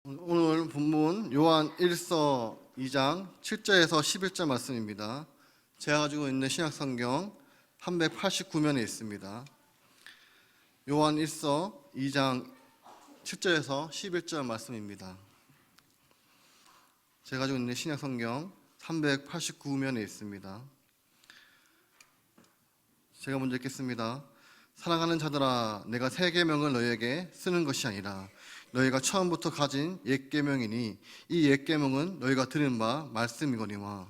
오늘 본문 요한 1서 2장 7절에서 11절 말씀입니다. 제가 가지고 있는 신약성경 389면에 있습니다. 요한 1서 2장 7절에서 11절 말씀입니다. 제가 가지고 있는 신약성경 389면에 있습니다. 제가 먼저 읽겠습니다. 사랑하는 자들아, 내가 새 계명을 너희에게 쓰는 것이 아니라 너희가 처음부터 가진 옛 계명이니 이 옛 계명은 너희가 들은 바 말씀이거니와.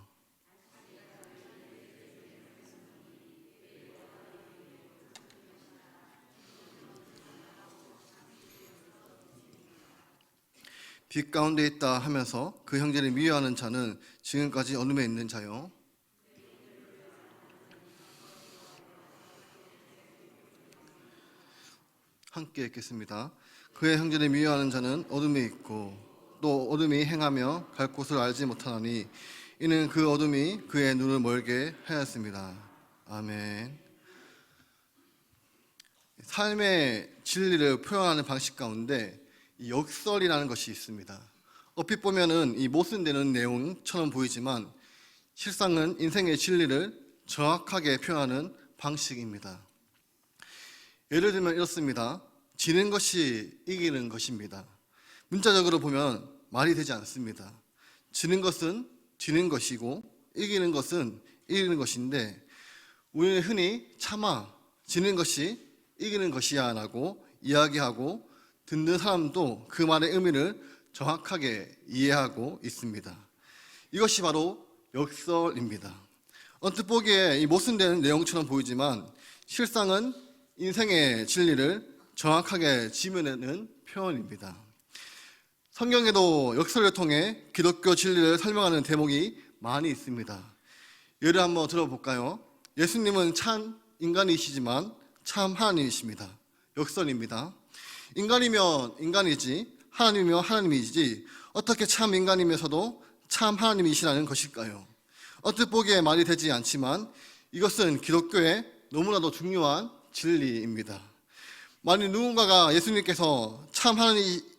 빛 가운데 있다 하면서 그 형제를 미워하는 자는 지금까지 어둠에 있는 자요. 함께 읽겠습니다. 그의 형제를 미워하는 자는 어둠에 있고 또 어둠이 행하며 갈 곳을 알지 못하나니 이는 그 어둠이 그의 눈을 멀게 하였습니다. 아멘. 삶의 진리를 표현하는 방식 가운데 이 역설이라는 것이 있습니다. 얼핏 보면은 이 모순되는 내용처럼 보이지만 실상은 인생의 진리를 정확하게 표현하는 방식입니다. 예를 들면 이렇습니다. 지는 것이 이기는 것입니다. 문자적으로 보면 말이 되지 않습니다. 지는 것은 지는 것이고 이기는 것은 이기는 것인데 우리는 흔히 차마 지는 것이 이기는 것이야 라고 이야기하고 듣는 사람도 그 말의 의미를 정확하게 이해하고 있습니다. 이것이 바로 역설입니다. 언뜻 보기에 이 모순되는 내용처럼 보이지만 실상은 인생의 진리를 정확하게 지면하는 표현입니다. 성경에도 역설을 통해 기독교 진리를 설명하는 대목이 많이 있습니다. 예를 한번 들어볼까요? 예수님은 참 인간이시지만 참 하나님이십니다. 역설입니다. 인간이면 인간이지 하나님이면 하나님이지 어떻게 참 인간이면서도 참 하나님이시라는 것일까요? 언뜻 보기에 말이 되지 않지만 이것은 기독교의 너무나도 중요한 진리입니다. 만일 누군가가 예수님께서 참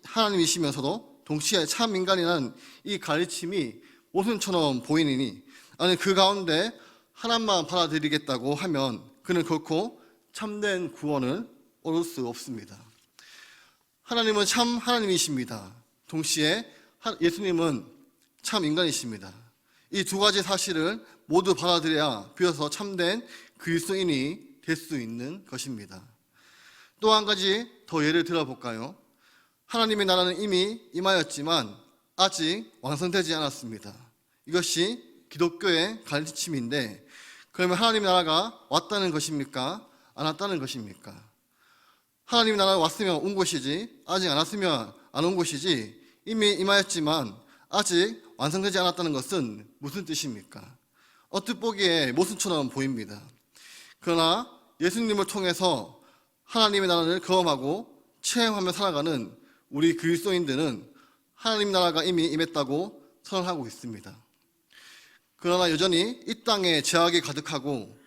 하나님이시면서도 동시에 참 인간이라는 이 가르침이 모순처럼 보이니 아니 그 가운데 하나만 받아들이겠다고 하면 그는 결코 참된 구원을 얻을 수 없습니다. 하나님은 참 하나님이십니다. 동시에 예수님은 참 인간이십니다. 이 두 가지 사실을 모두 받아들여야 비로소 참된 그리스도인이 될 수 있는 것입니다. 또 한 가지 더 예를 들어볼까요? 하나님의 나라는 이미 임하였지만 아직 완성되지 않았습니다. 이것이 기독교의 가르침인데 그러면 하나님의 나라가 왔다는 것입니까? 안 왔다는 것입니까? 하나님의 나라가 왔으면 온 것이지 아직 안 왔으면 안 온 것이지 이미 임하였지만 아직 완성되지 않았다는 것은 무슨 뜻입니까? 언뜻 보기에 모순처럼 보입니다. 그러나 예수님을 통해서 하나님의 나라를 경험하고 체험하며 살아가는 우리 그리스도인들은 하나님 나라가 이미 임했다고 선언하고 있습니다. 그러나 여전히 이 땅에 죄악이 가득하고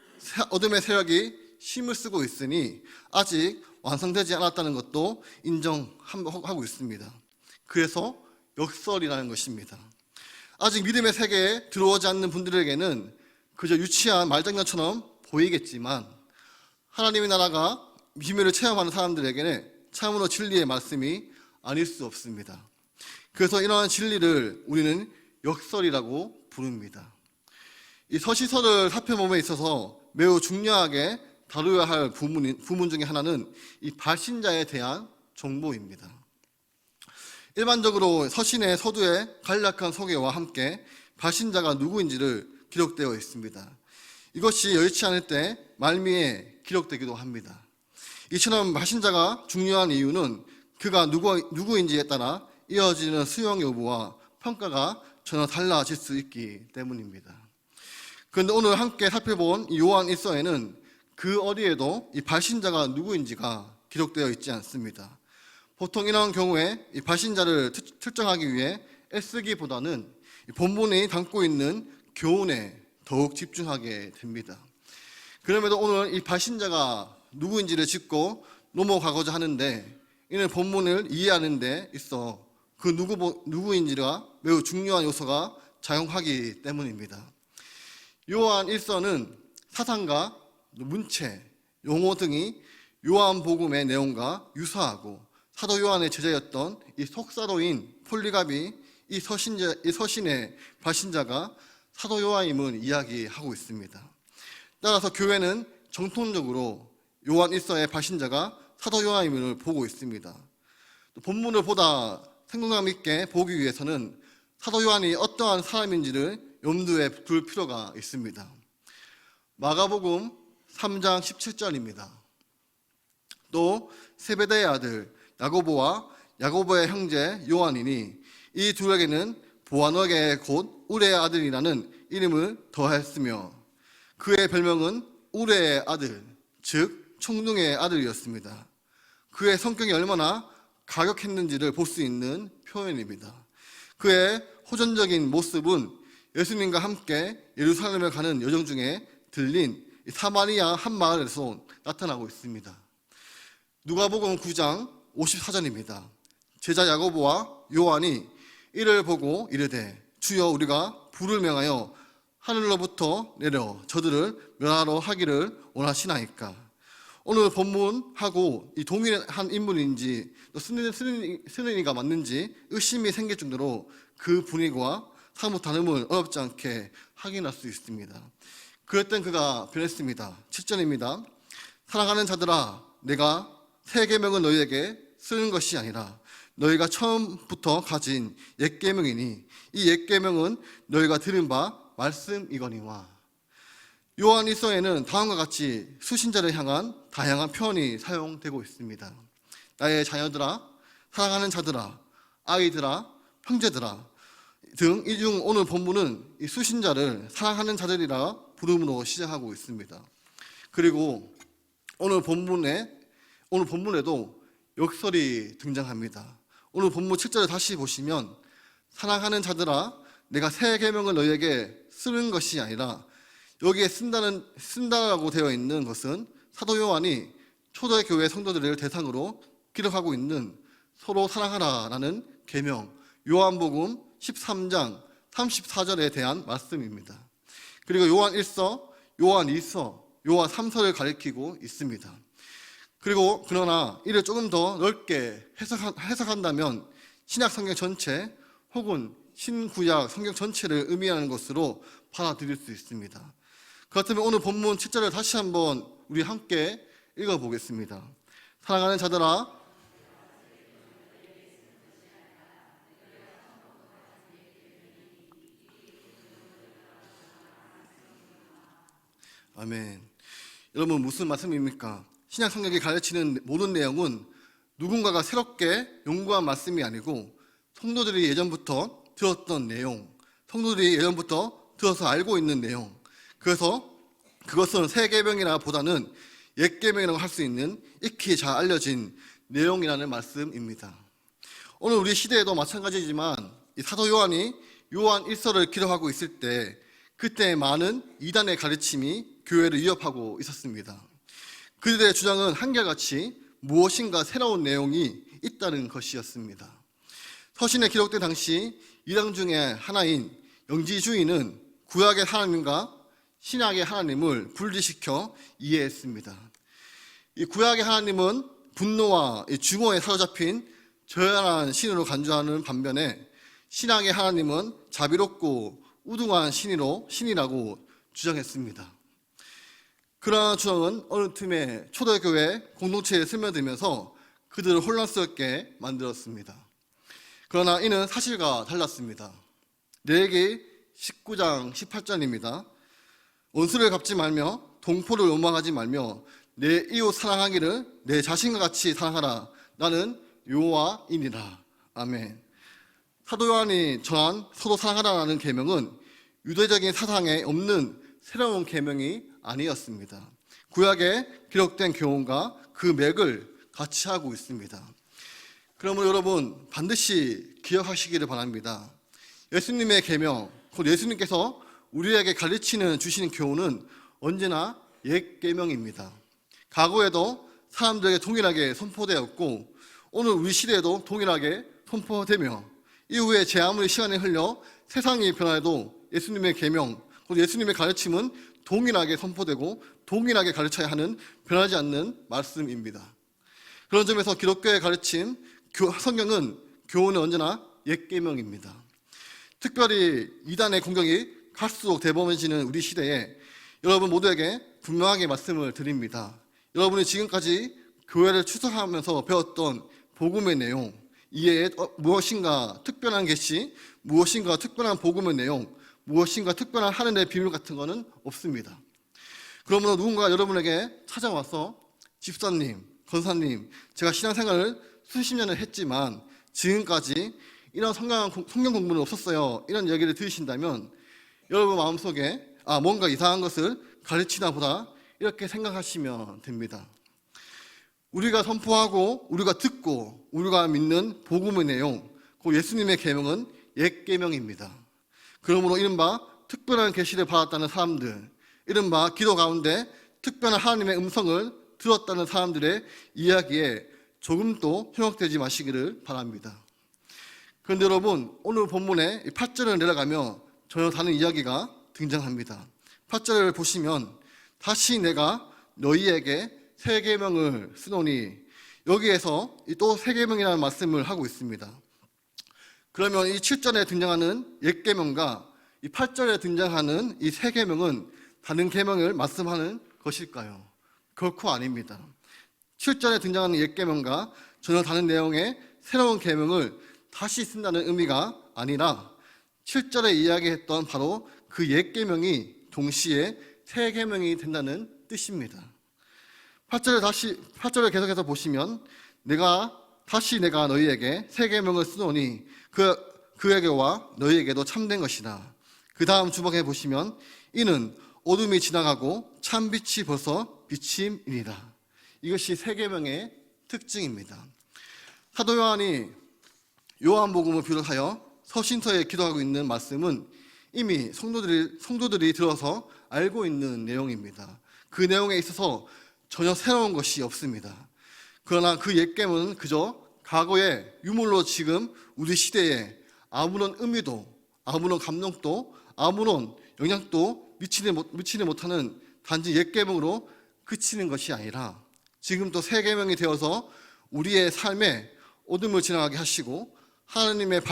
어둠의 세력이 힘을 쓰고 있으니 아직 완성되지 않았다는 것도 인정하고 있습니다. 그래서 역설이라는 것입니다. 아직 믿음의 세계에 들어오지 않는 분들에게는 그저 유치한 말장난처럼 보이겠지만 하나님의 나라가 비밀을 체험하는 사람들에게는 참으로 진리의 말씀이 아닐 수 없습니다. 그래서 이러한 진리를 우리는 역설이라고 부릅니다. 이 서시서를 살펴봄에 있어서 매우 중요하게 다루어야 할 부문 중에 하나는 이 발신자에 대한 정보입니다. 일반적으로 서신의 서두에 간략한 소개와 함께 발신자가 누구인지를 기록되어 있습니다. 이것이 여의치 않을 때 말미에 기록되기도 합니다. 이처럼 발신자가 중요한 이유는 그가 누구인지에 따라 이어지는 수용 여부와 평가가 전혀 달라질 수 있기 때문입니다. 그런데 오늘 함께 살펴본 요한 1서에는 그 어디에도 이 발신자가 누구인지가 기록되어 있지 않습니다. 보통 이런 경우에 이 발신자를 특정하기 위해 애쓰기보다는 본문이 담고 있는 교훈에 더욱 집중하게 됩니다. 그럼에도 오늘 이 발신자가 누구인지를 짚고 넘어가고자 하는데 이는 본문을 이해하는 데 있어 그 누구인지가 매우 중요한 요소가 작용하기 때문입니다. 요한 1서는 사상과 문체, 용어 등이 요한복음의 내용과 유사하고 사도 요한의 제자였던 이 속사도인 폴리갑이 이 서신의 발신자가 사도 요한임을 이야기하고 있습니다. 따라서 교회는 정통적으로 요한 1서의 발신자가 사도 요한임을 보고 있습니다. 본문을 보다 생동감 있게 보기 위해서는 사도 요한이 어떠한 사람인지를 염두에 둘 필요가 있습니다. 마가복음 3장 17절입니다. 또 세베대의 아들 야고보와 야고보의 형제 요한이니 이 둘에게는 보아너게 곧 우레의 아들이라는 이름을 더했으며 그의 별명은 우레의 아들, 즉 총둥의 아들이었습니다. 그의 성격이 얼마나 가격했는지를 볼 수 있는 표현입니다. 그의 호전적인 모습은 예수님과 함께 예루살렘에 가는 여정 중에 들린 사마리아 한 마을에서 나타나고 있습니다. 누가복음 9장 54절입니다. 제자 야고보와 요한이 이를 보고 이르되 주여 우리가 불을 명하여 하늘로부터 내려 저들을 멸하러 하기를 원하시나이까. 오늘 본문하고 이 동일한 인물인지 또 쓰느니가 맞는지 의심이 생길 정도로 그 분위기와 사뭇 다름을 어렵지 않게 확인할 수 있습니다. 그럴 땐 그가 변했습니다. 7절입니다. 사랑하는 자들아 내가 새 계명은 너희에게 쓰는 것이 아니라 너희가 처음부터 가진 옛 계명이니 이 옛 계명은 너희가 들은 바 말씀이거니와. 요한 1서에는 다음과 같이 수신자를 향한 다양한 표현이 사용되고 있습니다. 나의 자녀들아, 사랑하는 자들아, 아이들아, 형제들아 등 이 중 오늘 본문은 이 수신자를 사랑하는 자들이라 부름으로 시작하고 있습니다. 그리고 오늘 본문에도 역설이 등장합니다. 오늘 본문 7절을 다시 보시면 사랑하는 자들아 내가 새 계명을 너희에게 쓰는 것이 아니라 여기에 쓴다라고 되어 있는 것은 사도 요한이 초대교회 성도들을 대상으로 기록하고 있는 서로 사랑하라라는 계명 요한복음 13장 34절에 대한 말씀입니다. 그리고 요한 1서, 요한 2서, 요한 3서를 가리키고 있습니다. 그러나 이를 조금 더 넓게 해석한다면 신약 성경 전체 혹은 신구약 성경 전체를 의미하는 것으로 받아들일 수 있습니다. 그렇다면 오늘 본문 7절을 다시 한번 우리 함께 읽어보겠습니다. 사랑하는 자들아 아멘. 여러분 무슨 말씀입니까? 신약 성경이 가르치는 모든 내용은 누군가가 새롭게 연구한 말씀이 아니고 성도들이 예전부터 들었던 내용, 성도들이 예전부터 들어서 알고 있는 내용. 그래서 그것은 새 계명이라 보다는 옛 계명이라고 할 수 있는 익히 잘 알려진 내용이라는 말씀입니다. 오늘 우리 시대에도 마찬가지지만 이 사도 요한이 요한 1서를 기록하고 있을 때 그때 많은 이단의 가르침이 교회를 위협하고 있었습니다. 그들의 주장은 한결같이 무엇인가 새로운 내용이 있다는 것이었습니다. 서신에 기록된 당시 이단 중에 하나인 영지주의는 구약의 하나님과 신약의 하나님을 분리시켜 이해했습니다. 이 구약의 하나님은 분노와 증오에 사로잡힌 저열한 신으로 간주하는 반면에 신약의 하나님은 자비롭고 우등한 신이라고 주장했습니다. 그러한 주장은 어느 틈에 초대교회 공동체에 스며들면서 그들을 혼란스럽게 만들었습니다. 그러나 이는 사실과 달랐습니다. 레위기 19장 18절입니다. 원수를 갚지 말며 동포를 원망하지 말며 내 이웃 사랑하기를 내 자신과 같이 사랑하라. 나는 여호와이니라. 아멘. 사도 요한이 전한 서로 사랑하라는 계명은 유대적인 사상에 없는 새로운 계명이 아니었습니다. 구약에 기록된 교훈과 그 맥을 같이 하고 있습니다. 그러므로 여러분 반드시 기억하시기를 바랍니다. 예수님의 계명, 곧 예수님께서 우리에게 주시는 교훈은 언제나 옛 계명입니다. 과거에도 사람들에게 동일하게 선포되었고 오늘 우리 시대에도 동일하게 선포되며 이후에 제 아무리 시간이 흘려 세상이 변화해도 예수님의 계명, 예수님의 가르침은 동일하게 선포되고 동일하게 가르쳐야 하는 변하지 않는 말씀입니다. 그런 점에서 기독교의 가르침, 성경은 교훈은 언제나 옛 계명입니다. 특별히 이단의 공격이 갈수록 대범해지는 우리 시대에 여러분 모두에게 분명하게 말씀을 드립니다. 여러분이 지금까지 교회를 추석하면서 배웠던 복음의 내용, 이에 무엇인가 특별한 계시, 무엇인가 특별한 복음의 내용, 무엇인가 특별한 하늘의 비밀 같은 것은 없습니다. 그러므로 누군가 여러분에게 찾아와서 집사님, 권사님, 제가 신앙생활을 수십 년을 했지만 지금까지 이런 성경 공부는 없었어요, 이런 이야기를 들으신다면 여러분 마음속에 뭔가 이상한 것을 가르치나 보다 이렇게 생각하시면 됩니다. 우리가 선포하고 우리가 듣고 우리가 믿는 복음의 내용, 그 예수님의 계명은 옛 계명입니다. 그러므로 이른바 특별한 계시를 받았다는 사람들, 이른바 기도 가운데 특별한 하나님의 음성을 들었다는 사람들의 이야기에 조금도 현혹되지 마시기를 바랍니다. 그런데 여러분, 오늘 본문에 8절을 내려가며 전혀 다른 이야기가 등장합니다. 8절을 보시면 다시 내가 너희에게 새 계명을 쓰노니, 여기에서 또 새 계명이라는 말씀을 하고 있습니다. 그러면 이 7절에 등장하는 옛 계명과 이 8절에 등장하는 이 새 계명은 다른 계명을 말씀하는 것일까요? 결코 아닙니다. 7절에 등장하는 옛 계명과 전혀 다른 내용의 새로운 계명을 다시 쓴다는 의미가 아니라 7절에 이야기했던 바로 그 옛 계명이 동시에 새 계명이 된다는 뜻입니다. 8절을 계속해서 보시면 내가 너희에게 새 계명을 쓰노니 그에게와 너희에게도 참된 것이다. 그 다음 주목해 보시면 이는 어둠이 지나가고 참빛이 벌써 비침이니라. 이것이 새 계명의 특징입니다. 사도 요한이 요한복음을 비롯하여 서신서에 기도하고 있는 말씀은 이미 성도들이 들어서 알고 있는 내용입니다. 그 내용에 있어서 전혀 새로운 것이 없습니다. 그러나 그 옛 계명은 그저 과거의 유물로 지금 우리 시대에 아무런 의미도, 아무런 감동도, 아무런 영향도 미치지 못하는 단지 옛 계명으로 그치는 것이 아니라 지금 또 새 계명이 되어서 우리의 삶에 어둠을 지나가게 하시고 하나님의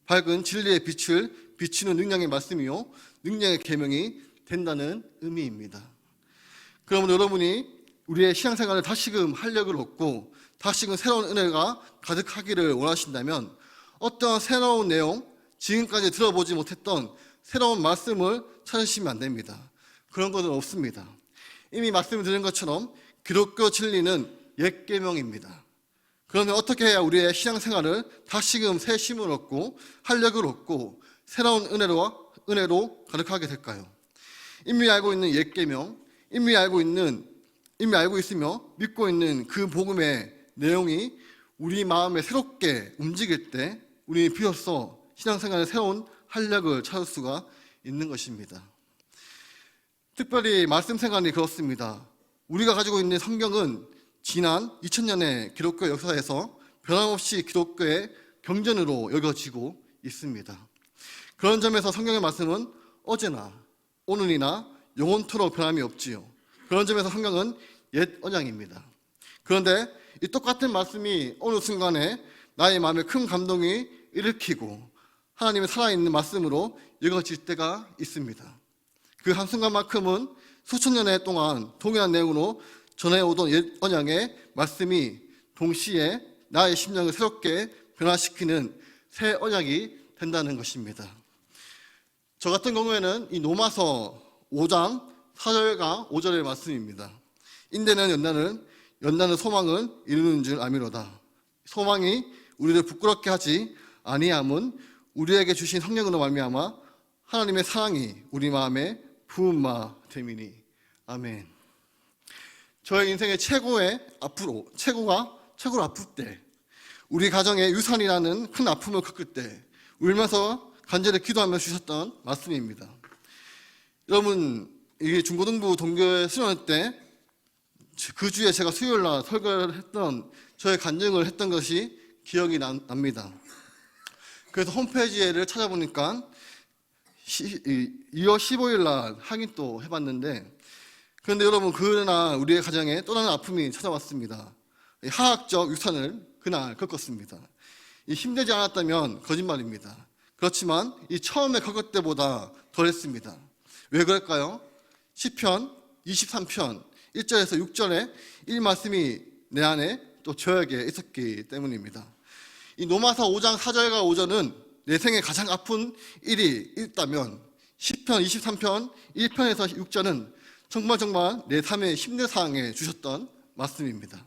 밝은 진리의 빛을 비추는 능력의 말씀이요 능력의 계명이 된다는 의미입니다. 그러면 여러분이 우리의 신앙생활을 다시금 활력을 얻고 다시금 새로운 은혜가 가득하기를 원하신다면 어떠한 새로운 내용, 지금까지 들어보지 못했던 새로운 말씀을 찾으시면 안 됩니다. 그런 것은 없습니다. 이미 말씀을 드린 것처럼 기독교 진리는 옛 계명입니다. 그러면 어떻게 해야 우리의 신앙생활을 다시금 새 힘을 얻고 활력을 얻고 새로운 은혜로 가득하게 될까요? 이미 알고 있는 옛 계명, 이미 알고 있으며 믿고 있는 그 복음의 내용이 우리 마음에 새롭게 움직일 때 우리 비로소 신앙생활의 새로운 활력을 찾을 수가 있는 것입니다. 특별히 말씀 생활이 그렇습니다. 우리가 가지고 있는 성경은 지난 2000년의 기독교 역사에서 변함없이 기독교의 경전으로 여겨지고 있습니다. 그런 점에서 성경의 말씀은 어제나 오늘이나 영원토록 변함이 없지요. 그런 점에서 성경은 옛 언약입니다. 그런데 이 똑같은 말씀이 어느 순간에 나의 마음에 큰 감동이 일으키고 하나님의 살아있는 말씀으로 여겨질 때가 있습니다. 그 한순간만큼은 수천 년의 동안 동일한 내용으로 전해오던 옛 언약의 말씀이 동시에 나의 심령을 새롭게 변화시키는 새 언약이 된다는 것입니다. 저 같은 경우에는 이 로마서 5장 4절과 5절의 말씀입니다. 인내는 연단은 소망을 이루는 줄 아미로다. 소망이 우리를 부끄럽게 하지 아니함은 우리에게 주신 성령으로 말미암아 하나님의 사랑이 우리 마음에 부음마 됨이니. 아멘. 저의 인생의 최고로 아플 때, 우리 가정에 유산이라는 큰 아픔을 겪을 때 울면서 간절히 기도하며 주셨던 말씀입니다. 여러분, 이게 중고등부 동교회 수련회 때 그 주에 제가 수요일날 설교를 했던 저의 간증을 했던 것이 기억이 납니다. 그래서 홈페이지를 찾아보니까 2월 15일 날 확인 또 해봤는데, 그런데 여러분, 그러나 우리의 가정에 또 다른 아픔이 찾아왔습니다. 화학적 유산을 그날 겪었습니다. 힘들지 않았다면 거짓말입니다. 그렇지만 이 처음에 겪을 때보다 덜했습니다. 왜 그럴까요? 시편 23편 1절에서 6절에 이 말씀이 내 안에 또 저에게 있었기 때문입니다. 이 로마서 5장 4절과 5절은 내 생에 가장 아픈 일이 있다면, 시편 23편 1편에서 6절은 정말 내 삶의 힘든 상황에 주셨던 말씀입니다.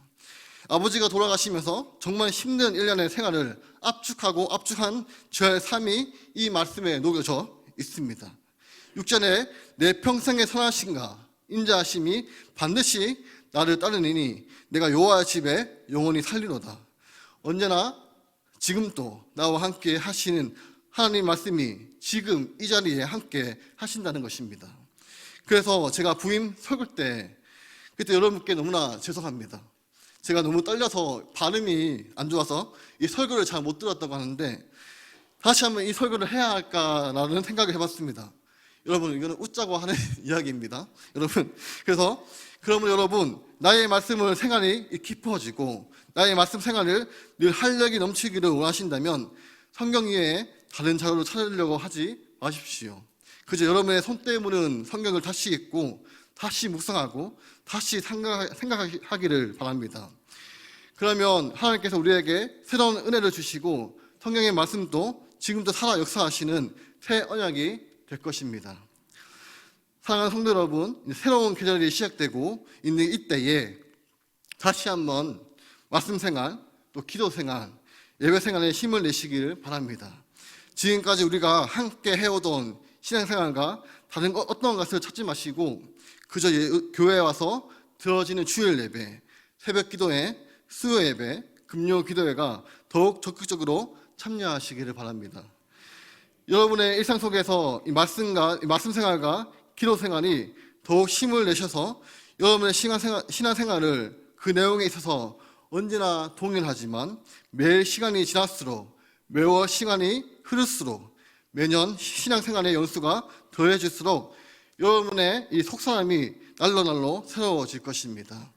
아버지가 돌아가시면서 정말 힘든 1년의 생활을 압축한 저의 삶이 이 말씀에 녹여져 있습니다. 6절에 내 평생의 선하심과 인자하심이 반드시 나를 따르니니 내가 여호와의 집에 영원히 살리로다. 언제나 지금 또 나와 함께 하시는 하나님 말씀이 지금 이 자리에 함께 하신다는 것입니다. 그래서 제가 부임 설교 때 그때 여러분께 너무나 죄송합니다. 제가 너무 떨려서 발음이 안 좋아서 이 설교를 잘 못 들었다고 하는데, 다시 한번 이 설교를 해야 할까라는 생각을 해봤습니다. 여러분, 이거는 웃자고 하는 이야기입니다. 여러분, 그래서 그러면 여러분, 나의 말씀을 생활이 깊어지고 나의 말씀 생활을 늘 활력이 넘치기를 원하신다면 성경 이외에 다른 자료를 찾으려고 하지 마십시오. 그저 여러분의 손때 묻은 성경을 다시 읽고 다시 묵상하고 다시 생각하기를 바랍니다. 그러면 하나님께서 우리에게 새로운 은혜를 주시고 성경의 말씀도 지금도 살아 역사하시는 새 언약이 될 것입니다. 사랑하는 성도 여러분, 새로운 계절이 시작되고 있는 이때에 다시 한번 말씀 생활, 또 기도 생활, 예배 생활에 힘을 내시길 바랍니다. 지금까지 우리가 함께 해오던 신앙생활과 다른 어떤 것을 찾지 마시고 그저 교회에 와서 드려지는 주일 예배, 새벽 기도회, 수요 예배, 금요 기도회가 더욱 적극적으로 참여하시기를 바랍니다. 여러분의 일상 속에서 이 말씀 생활과 기도 생활이 더욱 힘을 내셔서 여러분의 신앙생활을 그 내용에 있어서 언제나 동일하지만 매일 시간이 지날수록, 매월 시간이 흐를수록, 매년 신앙생활의 연수가 더해질수록 여러분의 이 속사람이 날로 새로워질 것입니다.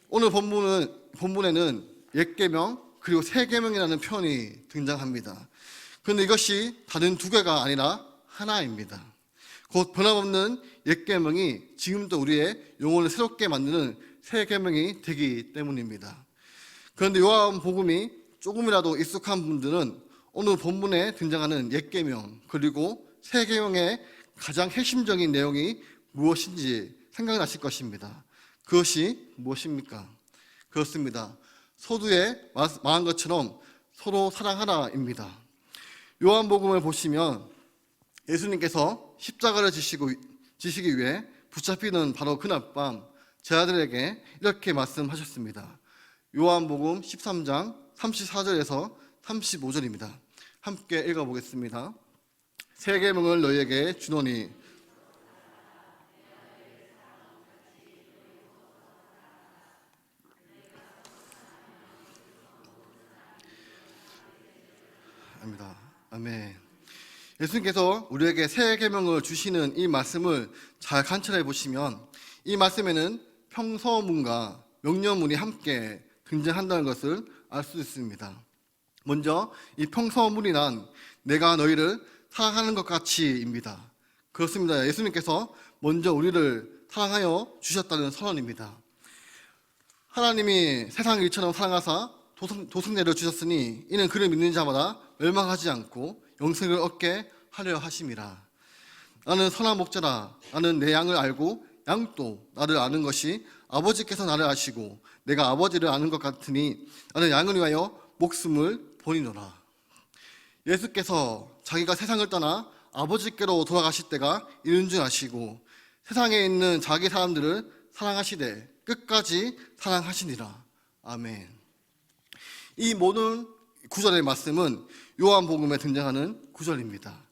오늘 본문에는 옛 계명 그리고 새 계명이라는 표현이 등장합니다. 그런데 이것이 다른 두 개가 아니라 하나입니다. 곧 변함없는 옛 계명이 지금도 우리의 영혼을 새롭게 만드는 새 계명이 되기 때문입니다. 그런데 요한복음이 조금이라도 익숙한 분들은 오늘 본문에 등장하는 옛 계명 그리고 새 계명의 가장 핵심적인 내용이 무엇인지 생각나실 것입니다. 그것이 무엇입니까? 그렇습니다. 서두에 말한 것처럼 서로 사랑하라입니다. 요한복음을 보시면 예수님께서 십자가를 지시기 위해 붙잡히는 바로 그날 밤 제자들에게 이렇게 말씀하셨습니다. 요한복음 13장 34절에서 35절입니다. 함께 읽어보겠습니다. 새 계명을 너희에게 주노니 아닙니다. 아멘. 예수님께서 우리에게 새 계명을 주시는 이 말씀을 잘 관찰해 보시면 이 말씀에는 평서문과 명령문이 함께 등장한다는 것을 알 수 있습니다. 먼저 이 평서문이란 내가 너희를 사랑하는 것 같이입니다. 그렇습니다. 예수님께서 먼저 우리를 사랑하여 주셨다는 선언입니다. 하나님이 세상 일처럼 사랑하사 도승내를 주셨으니 이는 그를 믿는 자마다 멸망하지 않고 영생을 얻게 하려 하심이라. 나는 선한 목자라. 나는 내 양을 알고 양도 나를 아는 것이 아버지께서 나를 아시고 내가 아버지를 아는 것 같으니 나는 양을 위하여 목숨을 버리노라. 예수께서 자기가 세상을 떠나 아버지께로 돌아가실 때가 이른 줄 아시고 세상에 있는 자기 사람들을 사랑하시되 끝까지 사랑하시니라. 아멘. 이 모든 구절의 말씀은 요한복음에 등장하는 구절입니다.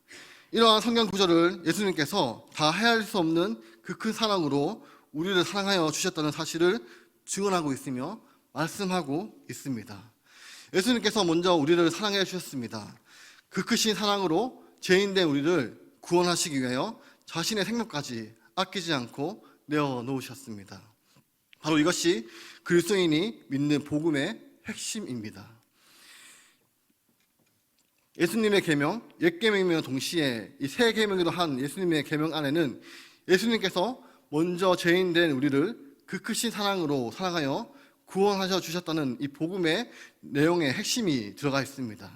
이러한 성경 구절을 예수님께서 다 헤아릴 수 없는 그 큰 사랑으로 우리를 사랑하여 주셨다는 사실을 증언하고 있으며 말씀하고 있습니다. 예수님께서 먼저 우리를 사랑해 주셨습니다. 그 크신 사랑으로 죄인된 우리를 구원하시기 위하여 자신의 생명까지 아끼지 않고 내어놓으셨습니다. 바로 이것이 그리스도인이 믿는 복음의 핵심입니다. 예수님의 계명, 옛 계명이며 동시에 이 새 계명이기도 한 예수님의 계명 안에는 예수님께서 먼저 죄인된 우리를 그 크신 사랑으로 사랑하여 구원하셔 주셨다는 이 복음의 내용의 핵심이 들어가 있습니다.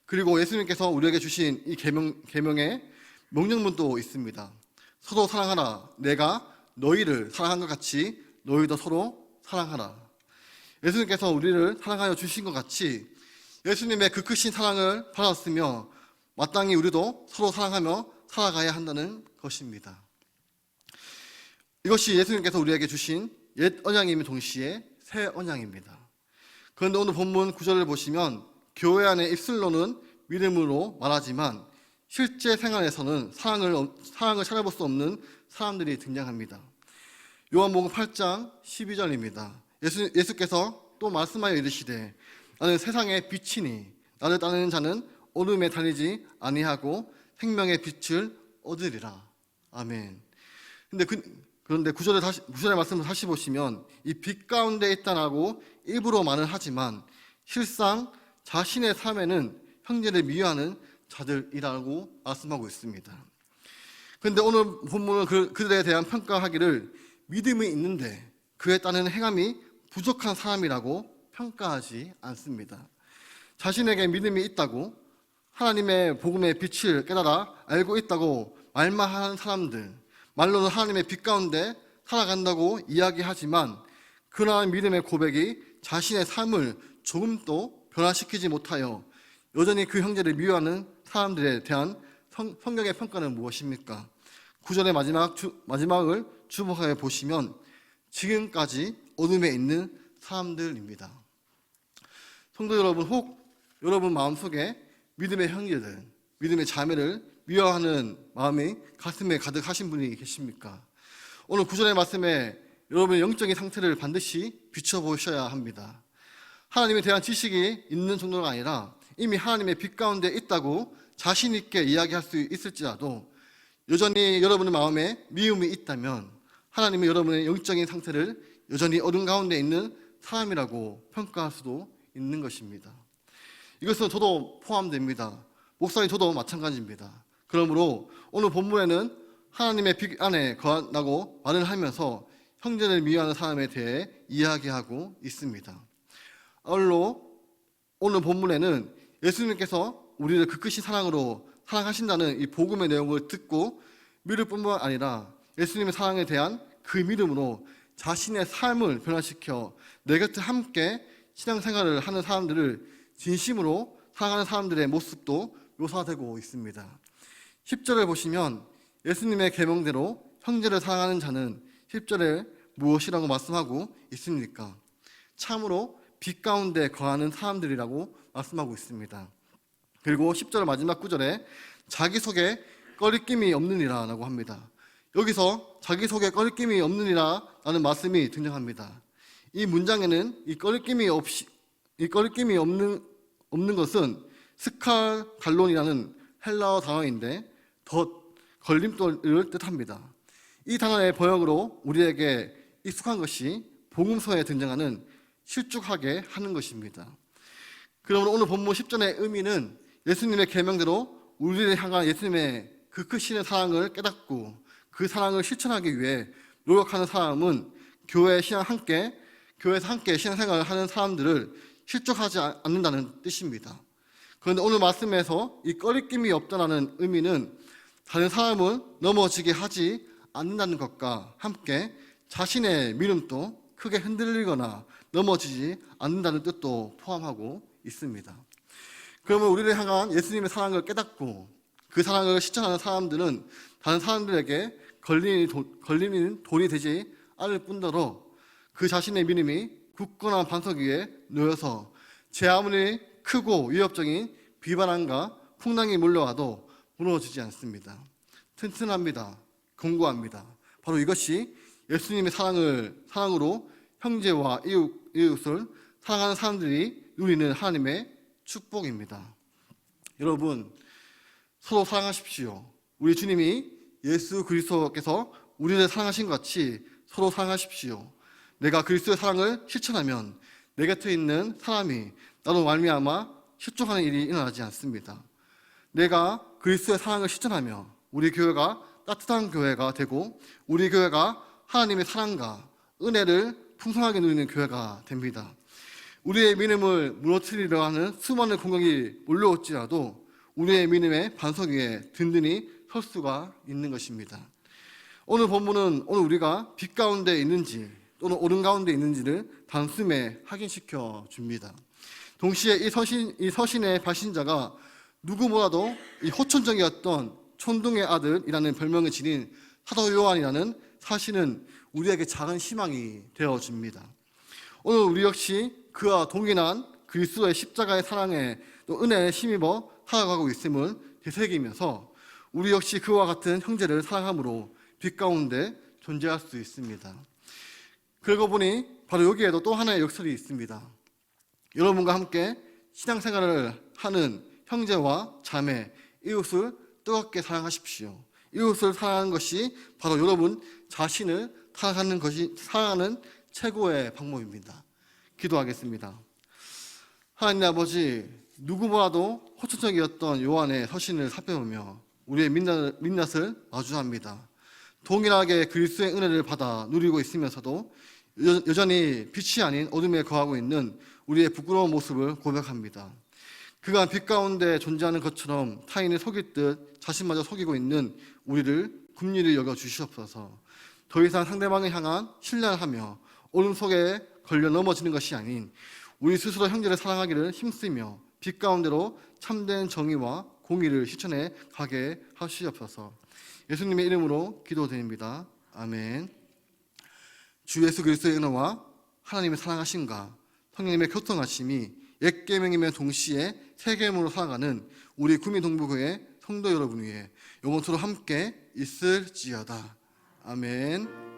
그리고 예수님께서 우리에게 주신 이 계명의 명령문도 있습니다. 서로 사랑하라. 내가 너희를 사랑한 것 같이 너희도 서로 사랑하라. 예수님께서 우리를 사랑하여 주신 것 같이 예수님의 그 크신 사랑을 받았으며 마땅히 우리도 서로 사랑하며 살아가야 한다는 것입니다. 이것이 예수님께서 우리에게 주신 옛 언약임이 동시에 새 언약입니다. 그런데 오늘 본문 9절을 보시면 교회 안에 입술로는 믿음으로 말하지만 실제 생활에서는 사랑을 찾아볼 수 없는 사람들이 등장합니다. 요한복음 8장 12절입니다. 예수께서 또 말씀하여 이르시되 나는 세상의 빛이니 나를 따르는 자는 어둠에 다니지 아니하고 생명의 빛을 얻으리라. 아멘. 그런데 9절의 말씀을 다시 보시면 이 빛 가운데 있다라고 일부러 말을 하지만 실상 자신의 삶에는 형제를 미워하는 자들이라고 말씀하고 있습니다. 그런데 오늘 본문은 그들에 대한 평가하기를 믿음이 있는데 그에 따른 행함이 부족한 사람이라고 평가하지 않습니다. 자신에게 믿음이 있다고 하나님의 복음의 빛을 깨달아 알고 있다고 말만 하는 사람들, 말로는 하나님의 빛 가운데 살아간다고 이야기하지만 그러한 믿음의 고백이 자신의 삶을 조금도 변화시키지 못하여 여전히 그 형제를 미워하는 사람들에 대한 성경의 평가는 무엇입니까? 9절의 마지막을 주목하여 보시면 지금까지 어둠에 있는 사람들입니다. 성도 여러분, 혹 여러분 마음속에 믿음의 형제들, 믿음의 자매를 미워하는 마음이 가슴에 가득하신 분이 계십니까? 오늘 9절의 말씀에 여러분의 영적인 상태를 반드시 비춰보셔야 합니다. 하나님에 대한 지식이 있는 정도가 아니라 이미 하나님의 빛 가운데 있다고 자신 있게 이야기할 수 있을지라도 여전히 여러분의 마음에 미움이 있다면 하나님이 여러분의 영적인 상태를 여전히 어둠 가운데 있는 사람이라고 평가할 수도 있는 것입니다. 이것은 저도 포함됩니다. 목사님 저도 마찬가지입니다. 그러므로 오늘 본문에는 하나님의 빛 안에 거한다고 말을 하면서 형제를 미워하는 사람에 대해 이야기하고 있습니다. 아울러 오늘 본문에는 예수님께서 우리를 그 크신 사랑으로 사랑하신다는 이 복음의 내용을 듣고 믿을 뿐만 아니라 예수님의 사랑에 대한 그 믿음으로 자신의 삶을 변화시켜 내 곁에 함께 신앙생활을 하는 사람들을 진심으로 사랑하는 사람들의 모습도 묘사되고 있습니다. 10절을 보시면 예수님의 계명대로 형제를 사랑하는 자는 10절에 무엇이라고 말씀하고 있습니까? 참으로 빛 가운데 거하는 사람들이라고 말씀하고 있습니다. 그리고 10절 마지막 구절에 자기 속에 꺼리낌이 없느니라 라고 합니다. 여기서 자기 속에 꺼리낌이 없느니라 라는 말씀이 등장합니다. 이 문장에는 이 꺼리낌이 없는 것은 스칼갈론이라는 헬라어 단어인데 덧, 걸림돌을 뜻합니다. 이 단어의 번역으로 우리에게 익숙한 것이 복음서에 등장하는 실족하게 하는 것입니다. 그러면 오늘 본문 10절의 의미는 예수님의 계명대로 우리를 향한 예수님의 그 크신 사랑을 깨닫고 그 사랑을 실천하기 위해 노력하는 사람은 교회에서 함께 신앙생활을 하는 사람들을 실족하지 않는다는 뜻입니다. 그런데 오늘 말씀에서 이 꺼리낌이 없다는 의미는 다른 사람을 넘어지게 하지 않는다는 것과 함께 자신의 믿음도 크게 흔들리거나 넘어지지 않는다는 뜻도 포함하고 있습니다. 그러면 우리를 향한 예수님의 사랑을 깨닫고 그 사랑을 실천하는 사람들은 다른 사람들에게 걸리는 돌이 되지 않을 뿐더러 그 자신의 믿음이 굳건한 반석 위에 놓여서 제 아무리 크고 위협적인 비바람과 풍랑이 몰려와도 무너지지 않습니다. 튼튼합니다. 견고합니다. 바로 이것이 예수님의 사랑으로 형제와 이웃을 사랑하는 사람들이 누리는 하나님의 축복입니다. 여러분, 서로 사랑하십시오. 우리 주님이 예수 그리스도께서 우리를 사랑하신 것 같이 서로 사랑하십시오. 내가 그리스도의 사랑을 실천하면 내 곁에 있는 사람이 나로 말미암아 실족하는 일이 일어나지 않습니다. 내가 그리스도의 사랑을 실천하며 우리 교회가 따뜻한 교회가 되고 우리 교회가 하나님의 사랑과 은혜를 풍성하게 누리는 교회가 됩니다. 우리의 믿음을 무너뜨리려 하는 수많은 공격이 몰려올지라도 우리의 믿음의 반석 위에 든든히 설 수가 있는 것입니다. 오늘 본문은 오늘 우리가 빛 가운데 있는지 또는 어둠 가운데 있는지를 단숨에 확인시켜 줍니다. 동시에 이 서신의 발신자가 누구보다도 이 호천적이었던 촌동의 아들이라는 별명을 지닌 사도 요한이라는 사실은 우리에게 작은 희망이 되어줍니다. 오늘 우리 역시 그와 동일한 그리스도의 십자가의 사랑에 또 은혜에 힘입어 살아가고 있음을 되새기면서 우리 역시 그와 같은 형제를 사랑함으로 빛 가운데 존재할 수 있습니다. 그러고 보니 바로 여기에도 또 하나의 역설이 있습니다. 여러분과 함께 신앙생활을 하는 형제와 자매, 이웃을 뜨겁게 사랑하십시오. 이웃을 사랑하는 것이 바로 여러분 자신을 사랑하는 최고의 방법입니다. 기도하겠습니다. 하나님 아버지, 누구보다도 호천적이었던 요한의 서신을 살펴보며 우리의 민낯을 마주합니다. 동일하게 그리스도의 은혜를 받아 누리고 있으면서도 여전히 빛이 아닌 어둠에 거하고 있는 우리의 부끄러운 모습을 고백합니다. 그간 빛 가운데 존재하는 것처럼 타인을 속일 듯 자신마저 속이고 있는 우리를 긍휼히 여겨 주시옵소서. 더 이상 상대방을 향한 신뢰를 하며 어둠 속에 걸려 넘어지는 것이 아닌 우리 스스로 형제를 사랑하기를 힘쓰며 빛 가운데로 참된 정의와 공의를 실천해 가게 하시옵소서. 예수님의 이름으로 기도드립니다. 아멘. 주 예수 그리스도의 은혜와 하나님의 사랑하심과 성령님의 교통하심이 옛 계명이며 동시에 새 계명으로 살아가는 우리 구미동부교회 성도 여러분 위에 영원토록 함께 있을지어다. 아멘.